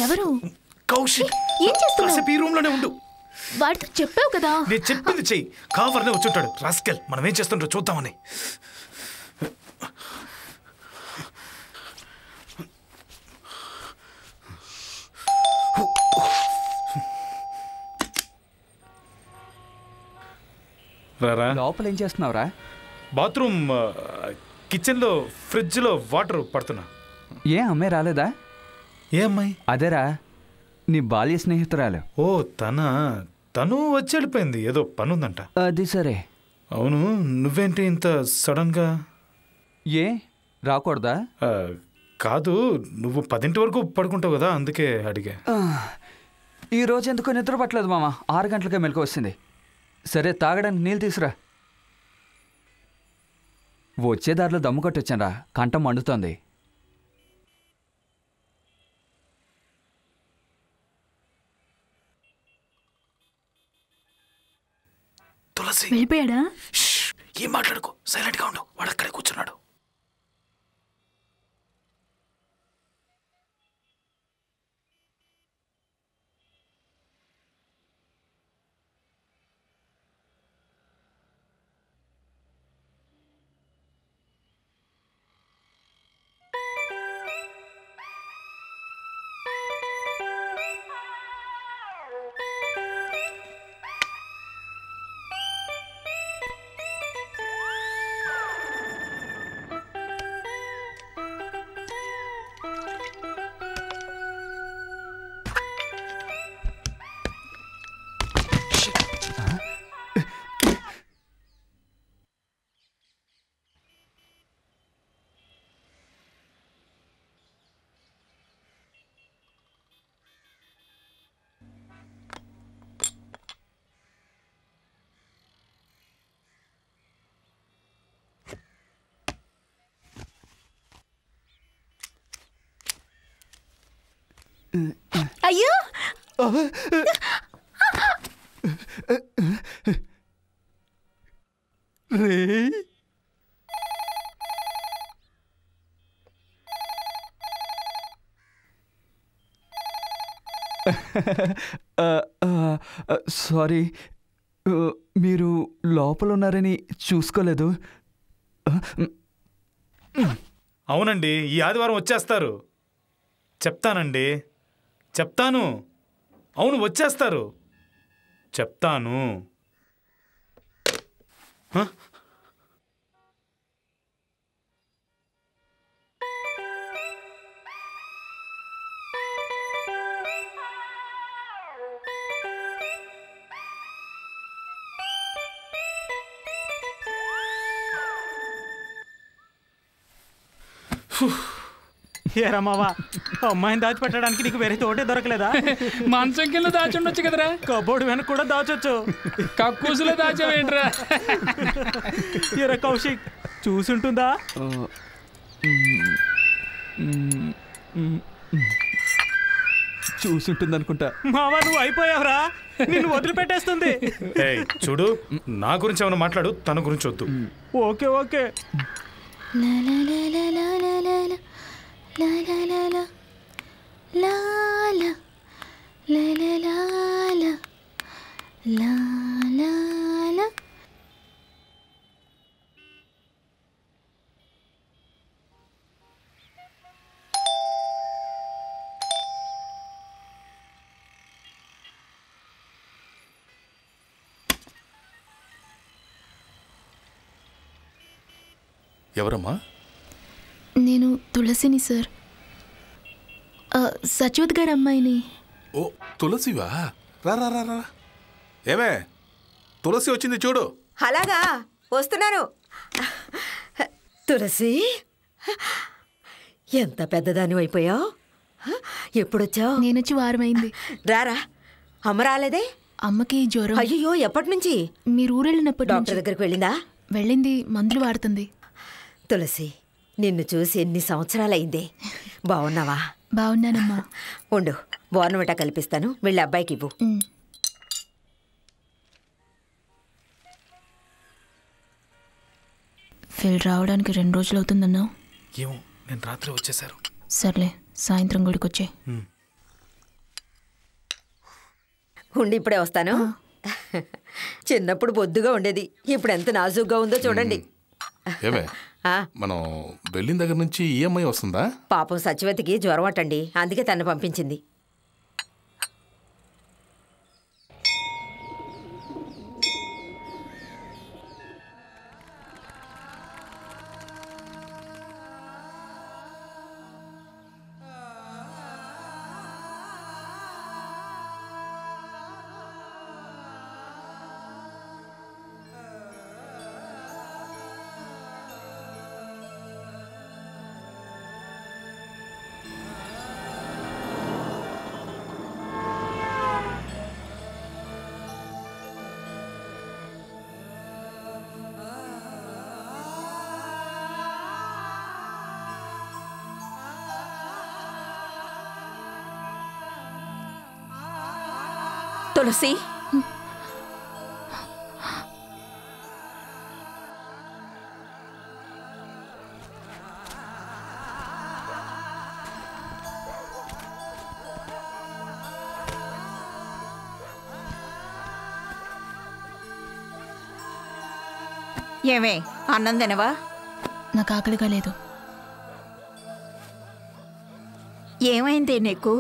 ఎవరు? కౌశిక్. ఏం చేస్తున్నావు? ఈ రూమ్ లోనే ఉండు. వాడితో చెప్పావు కదా. నేను చెప్పింది చెయ్యి. కావర్నే వచ్చుంటాడు రాస్కెల్. మనం ఏం చేస్తుంటో చూద్దామని. రారా. లోపల ఏం చేస్తున్నావురా? బాత్రూమ్ కిచెన్లో ఫ్రిడ్జ్లో వాటర్ పడుతున్నా. ఏ అమ్మాయి రాలేదా? ఏ అమ్మాయి? అదేరా నీ బాల్య స్నేహితురాలు. ఓ తను వచ్చి వెళ్ళిపోయింది. ఏదో పనుందంట. అది సరే. అవును, నువ్వేంటి ఇంత సడన్గా? ఏ రాకూడదా? కాదు, నువ్వు 10 వరకు పడుకుంటావు కదా, అందుకే అడిగా. ఈ రోజు ఎందుకో నిద్ర పట్టలేదు మామ. 6 గంటలకే మెలకు వస్తుంది. సరే తాగడానికి నీళ్ళు తీసురా. వచ్చే దారిలో దమ్ము కొట్టొచ్చానరా, కంఠం మండుతోంది. తులసి వెళ్ళిపోయాడా? ఏం మాట్లాడుకో, సైలెంట్ గా ఉండు. వాడు అక్కడే కూర్చున్నాడు. అయ్యో రే సారీ, మీరు లోపల ఉన్నారని చూసుకోలేదు. అవునండి, ఈ ఆదివారం వచ్చేస్తారు. చెప్తానండి, చెప్తాను. అవును, వచ్చేస్తారు. చెప్తాను. ఏరా మావా, అమ్మాయిని దాచిపెట్టడానికి నీకు వేరే తోటే దొరకలేదా? మంచం కింద దాచుండొచ్చు కదరా. కబోర్డు వెనక కూడా దాచొచ్చు. కక్కూసులో దాచావేంట్రా? ఏరా కౌశిక్, చూసుంటుందా? చూసుంటుంది అనుకుంటా. మావా, నువ్వు అయిపోయావురా. నిన్ను వదిలిపెట్టేస్తుంది. చూడు, నా గురించి ఏమైనా మాట్లాడు, తన గురించి వద్దు. Okay okay. ఎవరమ్మా? నేను తులసిని సార్, సచోద్ గారి అమ్మాయిని. ఓ తులసివా? రా రా రా రా. ఏమే, తులసి వచ్చింది చూడు. అలాగా, వస్తున్నాను. తులసి, ఎంత పెద్దదాని అయిపోయావు. ఎప్పుడొచ్చావు? నేనొచ్చి వారమైంది. రారా. అమ్మ రాలేదే? అమ్మకి జ్వరం. అయ్యో, ఎప్పటి నుంచి? మీరు ఊరెళ్ళినప్పటి నుంచి. డాక్టర్ దగ్గరికి వెళ్ళిందా? వెళ్ళింది, మందులు వాడుతుంది. తులసి, నిన్ను చూసి ఎన్ని సంవత్సరాలైంది. బాగున్నావా? బాగున్నానమ్మా. ఉండు, బోర్నవిటా కల్పిస్తాను, వెళ్ళి అబ్బాయికి ఇవ్వు. ఫిల్ రావడానికి 2 రోజులు అవుతుందన్నావు. ఏమో, నేను రాత్రి వచ్చేసారు. సర్లే. సాయంత్రం గుడికొచ్చే. ఉండి ఇప్పుడే వస్తాను. చిన్నప్పుడు బొద్దుగా ఉండేది, ఇప్పుడు ఎంత నాజుగ్గా ఉందో చూడండి. ఏమే మనం వెళ్ళిన దగ్గర నుంచి ఈఎంఐ వస్తుందా? పాపం సత్యవతికి జ్వరం అటండి, అందుకే తను పంపించింది. తులసి, ఏమే అన్నం తినవా? నాకు ఆకలిగా లేదు. ఏమైంది నీకు?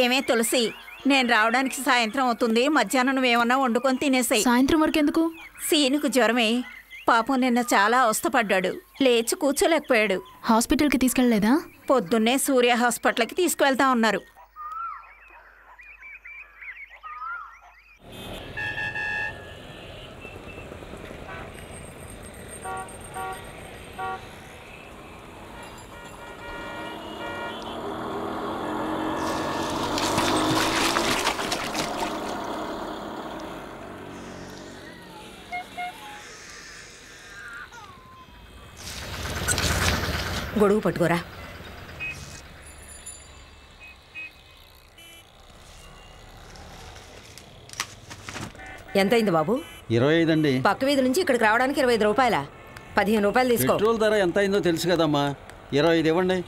ఏమే తులసి, నేను రావడానికి సాయంత్రం అవుతుంది. మధ్యాహ్నం నువ్వేమన్నా వండుకొని తినేసాయి. సాయంత్రం వరకు ఎందుకు? సీనుకు జ్వరమే. పాపం నిన్న చాలా అవస్థపడ్డాడు, లేచి కూర్చోలేకపోయాడు. హాస్పిటల్కి తీసుకెళ్ళలేదా? పొద్దున్నే సూర్య హాస్పిటల్కి తీసుకువెళ్తా ఉన్నారు. గొడుగు పట్టుకోరా. ఎంతైంది బాబు? 25 అండి. పక్క వీధి నుంచి ఇక్కడికి రావడానికి 25 రూపాయల. 15 రూపాయలు తీసుకో. పెట్రోల్ ధర ఎంత అయిందో తెలుసు కదమ్మా. 25 ఇవ్వండి.